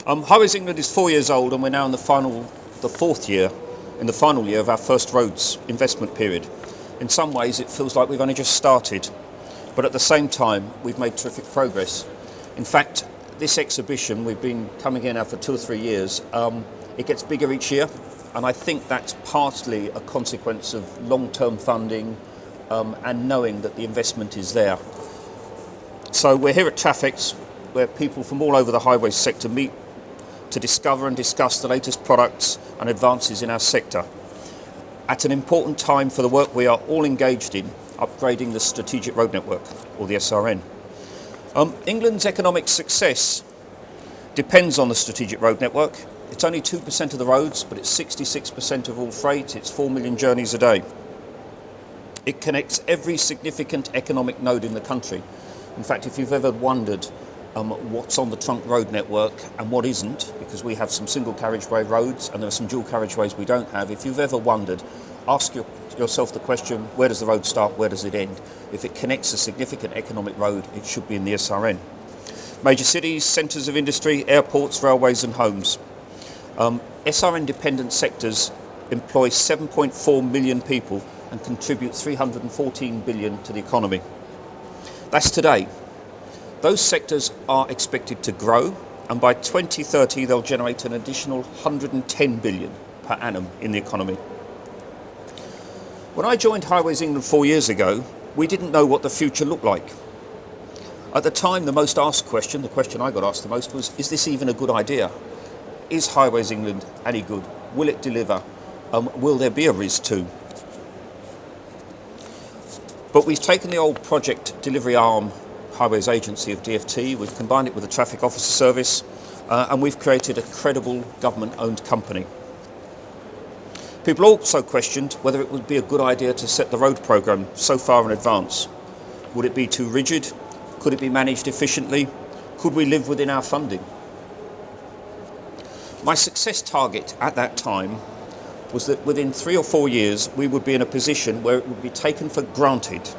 Highways England is 4 years old, and we're now in the fourth year, in the final year of our first roads investment period. In some ways, it feels like we've only just started, but at the same time, we've made terrific progress. In fact, this exhibition, we've been coming in now for 2 or 3 years. It gets bigger each year, and I think that's partly a consequence of long-term funding and knowing that the investment is there. So we're here at Traffex, where people from all over the highways sector meet to discover and discuss the latest products and advances in our sector, at an important time for the work we are all engaged in, upgrading the Strategic Road Network, or the SRN. England's economic success depends on the Strategic Road Network. It's only 2% of the roads, but it's 66% of all freight. It's 4 million journeys a day. It connects every significant economic node in the country. In fact, if you've ever wondered what's on the trunk road network and what isn't, because we have some single carriageway roads and there are some dual carriageways we don't have, if you've ever wondered, ask yourself the question, where does the road start, where does it end? If it connects a significant economic road, it should be in the SRN. Major cities, centres of industry, airports, railways and homes. SRN-dependent sectors employ 7.4 million people and contribute 314 billion to the economy. That's today. Those sectors are expected to grow, and by 2030 they'll generate an additional 110 billion per annum in the economy. When I joined Highways England 4 years ago, we didn't know what the future looked like. At the time, the most asked question, the question I got asked the most was, is this even a good idea? Is Highways England any good? Will it deliver? Will there be a RIS2? But we've taken the old project delivery arm Highways Agency of DfT, we've combined it with the Traffic Officer Service, and we've created a credible government-owned company. People also questioned whether it would be a good idea to set the road programme so far in advance. Would it be too rigid? Could it be managed efficiently? Could we live within our funding? My success target at that time was that within 3 or 4 years we would be in a position where it would be taken for granted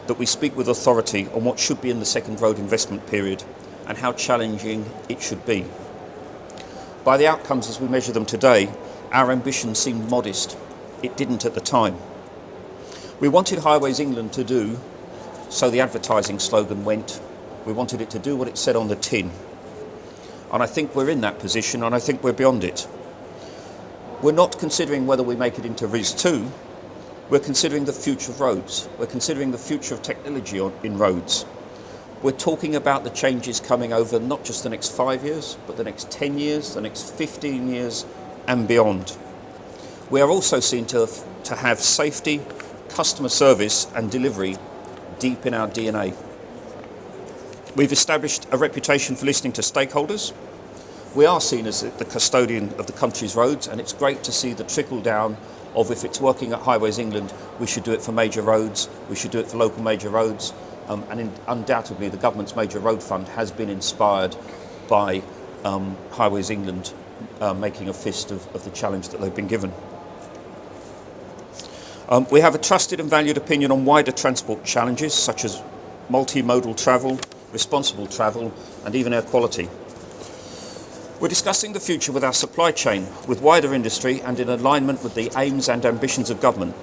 that we speak with authority on what should be in the second road investment period and how challenging it should be. By the outcomes as we measure them today, our ambition seemed modest. It didn't at the time. We wanted Highways England to do, so the advertising slogan went, we wanted it to do what it said on the tin. And I think we're in that position, and I think we're beyond it. We're not considering whether we make it into RIS2, we're considering the future of roads. We're considering the future of technology in roads. We're talking about the changes coming over not just the next 5 years, but the next 10 years, the next 15 years and beyond. We are also seen to have safety, customer service and delivery deep in our DNA. We've established a reputation for listening to stakeholders. We are seen as the custodian of the country's roads, and it's great to see the trickle down of if it's working at Highways England, we should do it for major roads, we should do it for local major roads, undoubtedly the government's major road fund has been inspired by Highways England making a fist of the challenge that they've been given. We have a trusted and valued opinion on wider transport challenges such as multimodal travel, responsible travel and even air quality. We're discussing the future with our supply chain, with wider industry and in alignment with the aims and ambitions of government.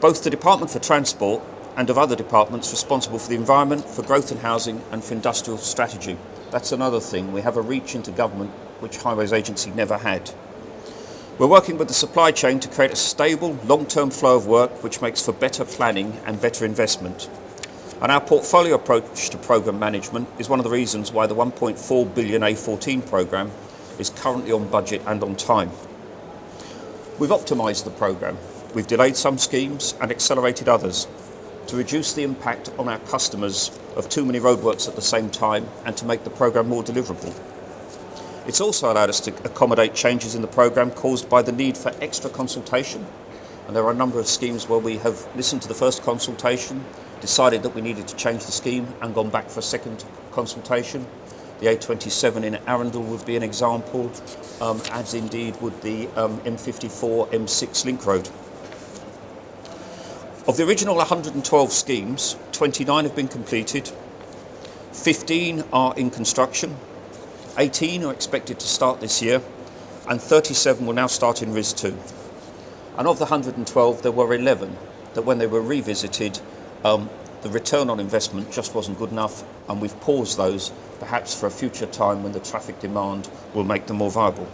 Both the Department for Transport and of other departments responsible for the environment, for growth and housing and for industrial strategy. That's another thing. We have a reach into government which Highways Agency never had. We're working with the supply chain to create a stable, long-term flow of work which makes for better planning and better investment. And our portfolio approach to programme management is one of the reasons why the 1.4 billion A14 programme is currently on budget and on time. We've optimised the programme. We've delayed some schemes and accelerated others to reduce the impact on our customers of too many roadworks at the same time and to make the programme more deliverable. It's also allowed us to accommodate changes in the programme caused by the need for extra consultation. And there are a number of schemes where we have listened to the first consultation, decided that we needed to change the scheme and gone back for a second consultation. The A27 in Arundel would be an example, as indeed would the M54 M6 link road. Of the original 112 schemes, 29 have been completed, 15 are in construction, 18 are expected to start this year, and 37 will now start in RIS 2. And of the 112, there were 11 that when they were revisited, the return on investment just wasn't good enough, and we've paused those, perhaps for a future time when the traffic demand will make them more viable.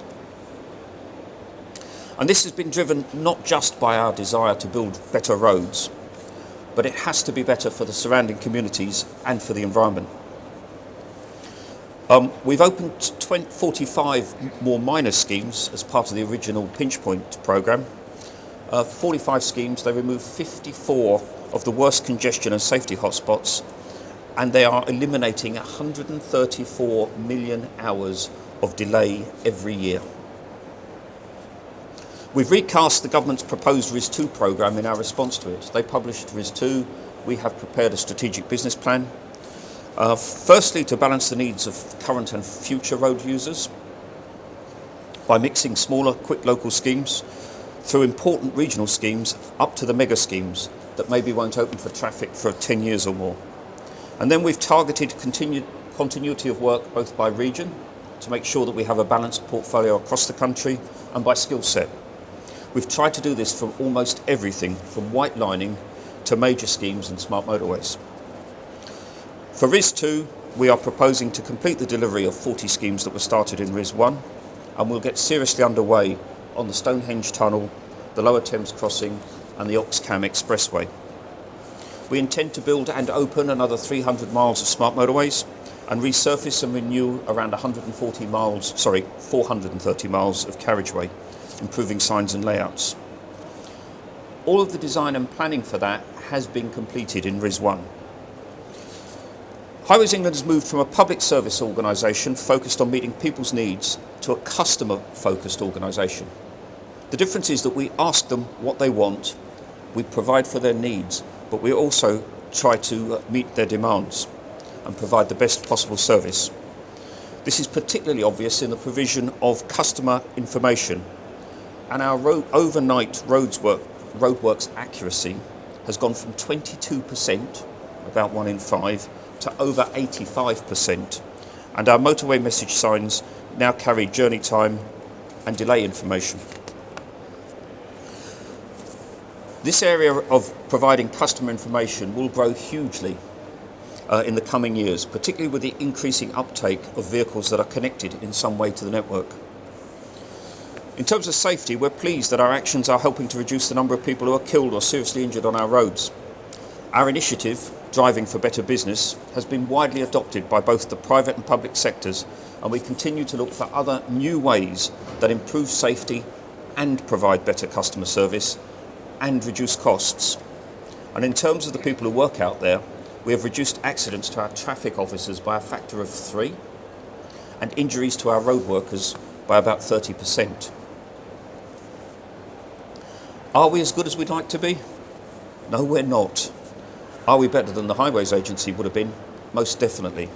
And this has been driven not just by our desire to build better roads, but it has to be better for the surrounding communities and for the environment. We've opened 45 more minor schemes as part of the original Pinch Point programme. 45 schemes, they removed 54 of the worst congestion and safety hotspots, and they are eliminating 134 million hours of delay every year. We've recast the government's proposed RIS 2 programme in our response to it. They published RIS 2, we have prepared a strategic business plan. Firstly, to balance the needs of current and future road users by mixing smaller, quick local schemes through important regional schemes up to the mega schemes that maybe won't open for traffic for 10 years or more. And then we've targeted continuity of work both by region to make sure that we have a balanced portfolio across the country and by skill set. We've tried to do this from almost everything from white lining to major schemes and smart motorways. For RIS 2, we are proposing to complete the delivery of 40 schemes that were started in RIS 1, and we'll get seriously underway on the Stonehenge Tunnel, the Lower Thames Crossing and the Oxcam Expressway. We intend to build and open another 300 miles of smart motorways and resurface and renew around 430 miles of carriageway, improving signs and layouts. All of the design and planning for that has been completed in RIS 1. Highways England has moved from a public service organisation focused on meeting people's needs to a customer-focused organisation. The difference is that we ask them what they want, we provide for their needs, but we also try to meet their demands and provide the best possible service. This is particularly obvious in the provision of customer information, and our overnight roadworks accuracy has gone from 22%, about 1 in 5, to over 85%, and our motorway message signs now carry journey time and delay information. This area of providing customer information will grow hugely in the coming years, particularly with the increasing uptake of vehicles that are connected in some way to the network. In terms of safety, we're pleased that our actions are helping to reduce the number of people who are killed or seriously injured on our roads. Our initiative, Driving for Better Business, has been widely adopted by both the private and public sectors, and we continue to look for other new ways that improve safety and provide better customer service and reduce costs. And in terms of the people who work out there, we have reduced accidents to our traffic officers by a factor of 3 and injuries to our road workers by about 30%. Are we as good as we'd like to be? No, we're not. Are we better than the Highways Agency would have been? Most definitely.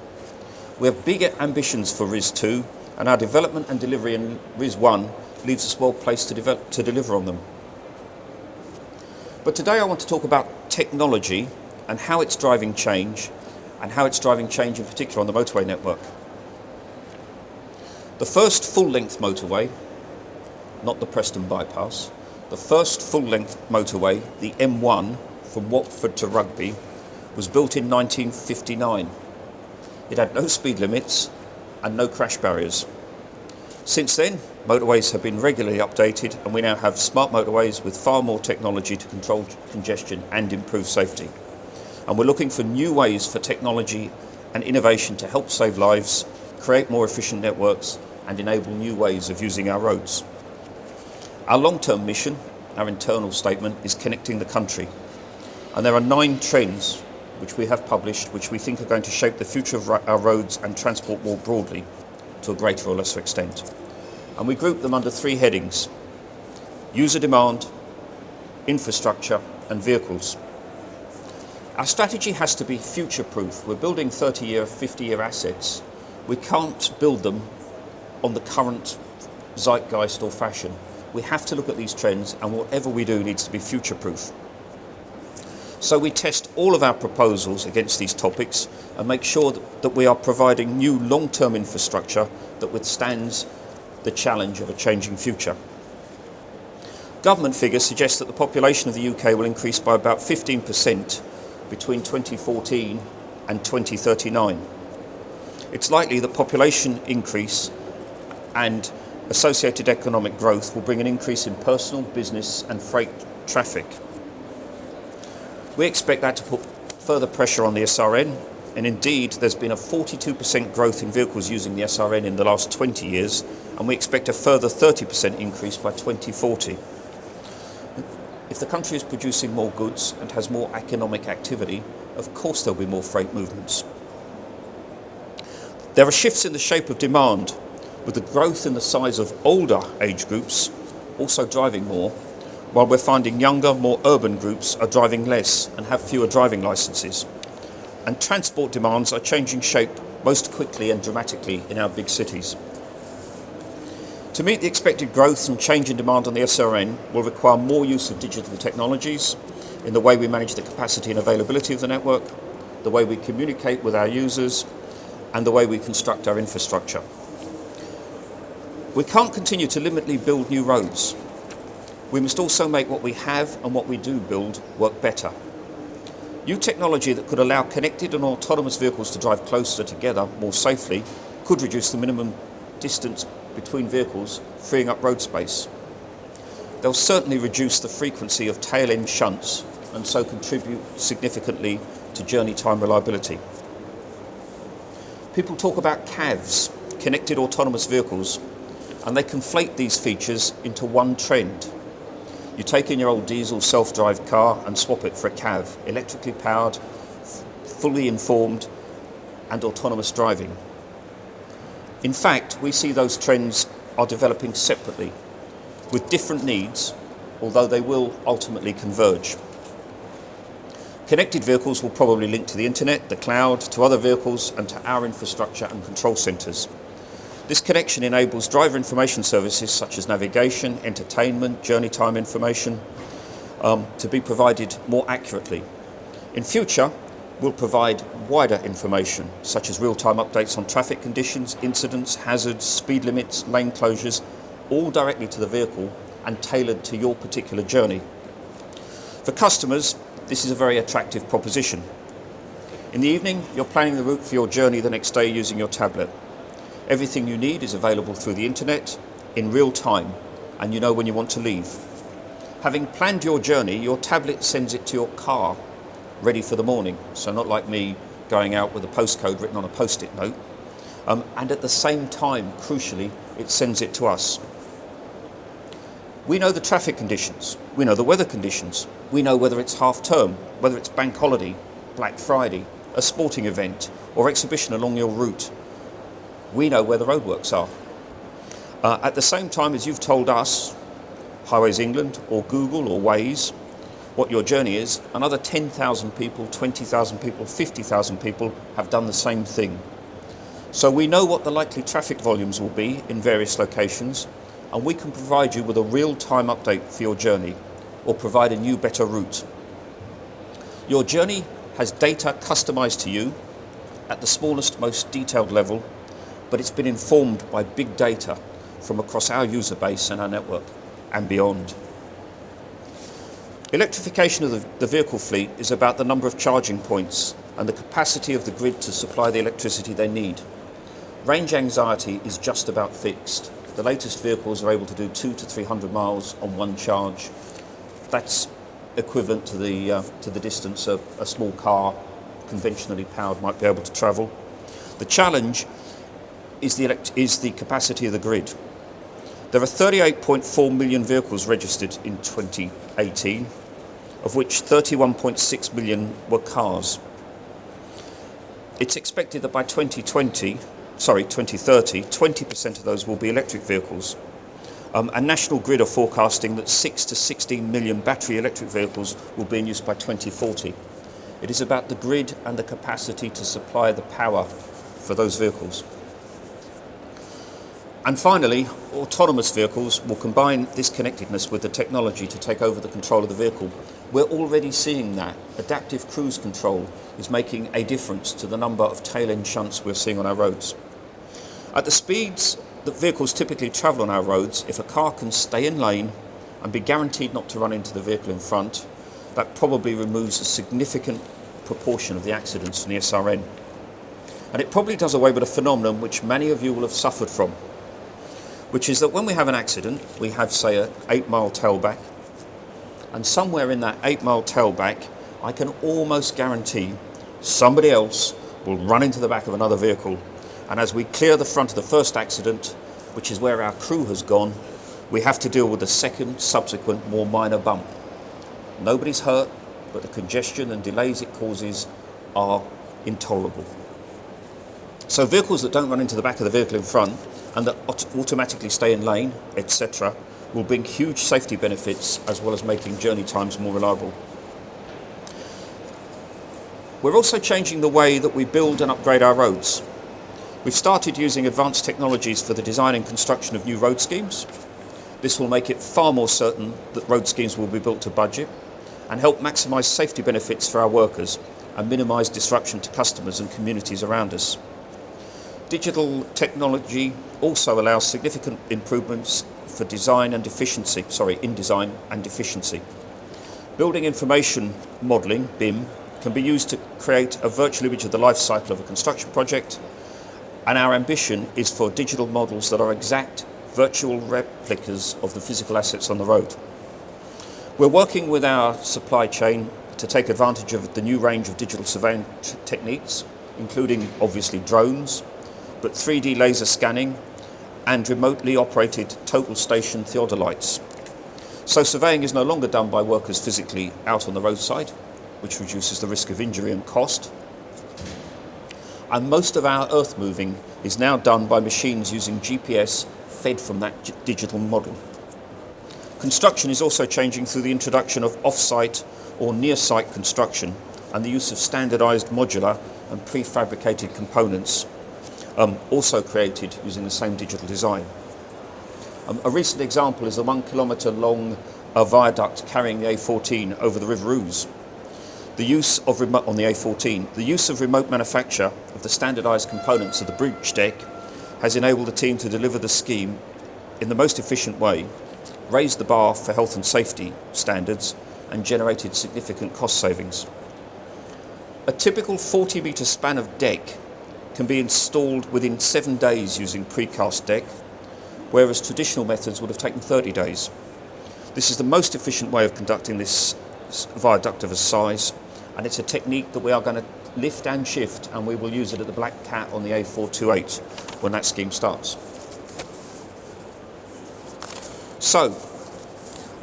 We have bigger ambitions for RIS 2, and our development and delivery in RIS 1 leaves us well placed to deliver on them. But today I want to talk about technology and how it's driving change, and how it's driving change in particular on the motorway network. The first full-length motorway, not the Preston bypass, the first full-length motorway, the M1 from Watford to Rugby, was built in 1959. It had no speed limits and no crash barriers. Since then, motorways have been regularly updated, and we now have smart motorways with far more technology to control congestion and improve safety. And we're looking for new ways for technology and innovation to help save lives, create more efficient networks, and enable new ways of using our roads. Our long-term mission, our internal statement, is connecting the country. And there are 9 trends which we have published, which we think are going to shape the future of our roads and transport more broadly, to a greater or lesser extent. And we group them under 3 headings: user demand, infrastructure and vehicles. Our strategy has to be future-proof. We're building 30-year, 50-year assets. We can't build them on the current zeitgeist or fashion. We have to look at these trends, and whatever we do needs to be future-proof. So we test all of our proposals against these topics and make sure that we are providing new long-term infrastructure that withstands the challenge of a changing future. Government figures suggest that the population of the UK will increase by about 15% between 2014 and 2039. It's likely that population increase and associated economic growth will bring an increase in personal, business and freight traffic. We expect that to put further pressure on the SRN, and indeed there's been a 42% growth in vehicles using the SRN in the last 20 years, and we expect a further 30% increase by 2040. If the country is producing more goods and has more economic activity, of course there'll be more freight movements. There are shifts in the shape of demand, with the growth in the size of older age groups also driving more, while we're finding younger, more urban groups are driving less and have fewer driving licences. And transport demands are changing shape most quickly and dramatically in our big cities. To meet the expected growth and change in demand on the SRN will require more use of digital technologies in the way we manage the capacity and availability of the network, the way we communicate with our users, and the way we construct our infrastructure. We can't continue to limitedly build new roads. We must also make what we have and what we do build work better. New technology that could allow connected and autonomous vehicles to drive closer together more safely could reduce the minimum distance between vehicles, freeing up road space. They'll certainly reduce the frequency of tail-end shunts and so contribute significantly to journey time reliability. People talk about CAVs, connected autonomous vehicles, and they conflate these features into one trend. You take in your old diesel self-drive car and swap it for a CAV, electrically powered, fully informed and autonomous driving. In fact, we see those trends are developing separately, with different needs, although they will ultimately converge. Connected vehicles will probably link to the internet, the cloud, to other vehicles and to our infrastructure and control centres. This connection enables driver information services such as navigation, entertainment, journey time information to be provided more accurately. In future, we'll provide wider information such as real-time updates on traffic conditions, incidents, hazards, speed limits, lane closures, all directly to the vehicle and tailored to your particular journey. For customers, this is a very attractive proposition. In the evening, you're planning the route for your journey the next day using your tablet. Everything you need is available through the internet in real time, and you know when you want to leave. Having planned your journey, your tablet sends it to your car, ready for the morning. So not like me going out with a postcode written on a post-it note. And at the same time, crucially, it sends it to us. We know the traffic conditions. We know the weather conditions. We know whether it's half term, whether it's bank holiday, Black Friday, a sporting event, or exhibition along your route. We know where the roadworks are. At the same time as you've told us, Highways England or Google or Waze, what your journey is, another 10,000 people, 20,000 people, 50,000 people have done the same thing. So we know what the likely traffic volumes will be in various locations, and we can provide you with a real-time update for your journey or provide a new, better route. Your journey has data customized to you at the smallest, most detailed level, but it's been informed by big data from across our user base and our network and beyond. Electrification of the vehicle fleet is about the number of charging points and the capacity of the grid to supply the electricity they need. Range anxiety is just about fixed. The latest vehicles are able to do 200 to 300 miles on one charge. That's equivalent to the distance a small car, conventionally powered, might be able to travel. The challenge is the capacity of the grid. There are 38.4 million vehicles registered in 2018, of which 31.6 million were cars. It's expected that by 2030, 20% of those will be electric vehicles. And National Grid are forecasting that 6 to 16 million battery electric vehicles will be in use by 2040. It is about the grid and the capacity to supply the power for those vehicles. And finally, autonomous vehicles will combine this connectedness with the technology to take over the control of the vehicle. We're already seeing that. Adaptive cruise control is making a difference to the number of tail-end shunts we're seeing on our roads. At the speeds that vehicles typically travel on our roads, if a car can stay in lane and be guaranteed not to run into the vehicle in front, that probably removes a significant proportion of the accidents from the SRN. And it probably does away with a phenomenon which many of you will have suffered from, which is that when we have an accident, we have, say, an 8-mile tailback, and somewhere in that 8-mile tailback, I can almost guarantee somebody else will run into the back of another vehicle. And as we clear the front of the first accident, which is where our crew has gone, we have to deal with the second subsequent more minor bump. Nobody's hurt, but the congestion and delays it causes are intolerable. So vehicles that don't run into the back of the vehicle in front and that automatically stay in lane, etc., will bring huge safety benefits as well as making journey times more reliable. We're also changing the way that we build and upgrade our roads. We've started using advanced technologies for the design and construction of new road schemes. This will make it far more certain that road schemes will be built to budget and help maximise safety benefits for our workers and minimise disruption to customers and communities around us. Digital technology also allows significant improvements for design and efficiency, in design and efficiency. Building information modelling, BIM, can be used to create a virtual image of the life cycle of a construction project, and our ambition is for digital models that are exact virtual replicas of the physical assets on the road. We're working with our supply chain to take advantage of the new range of digital surveying techniques, including obviously drones, but 3D laser scanning and remotely operated total station theodolites. So surveying is no longer done by workers physically out on the roadside, which reduces the risk of injury and cost. And most of our earth moving is now done by machines using GPS fed from that digital model. Construction is also changing through the introduction of off-site or near-site construction and the use of standardised modular and prefabricated components, also created using the same digital design. A recent example is the 1 kilometre long viaduct carrying the A14 over the River Ouse. The use of on the A14, the use of remote manufacture of the standardised components of the bridge deck has enabled the team to deliver the scheme in the most efficient way, raised the bar for health and safety standards, and generated significant cost savings. A typical 40-metre span of deck can be installed within 7 days using precast deck, whereas traditional methods would have taken 30 days. This is the most efficient way of conducting this viaduct of a size, and it's a technique that we are going to lift and shift, and we will use it at the Black Cat on the A428 when that scheme starts. So,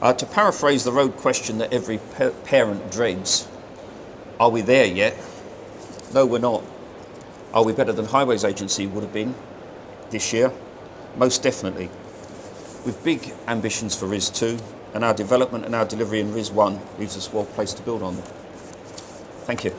to paraphrase the road question that every parent dreads, are we there yet? No, we're not. Are we better than Highways Agency would have been this year? Most definitely. With big ambitions for RIS 2, and our development and our delivery in RIS 1 leaves us well placed to build on them. Thank you.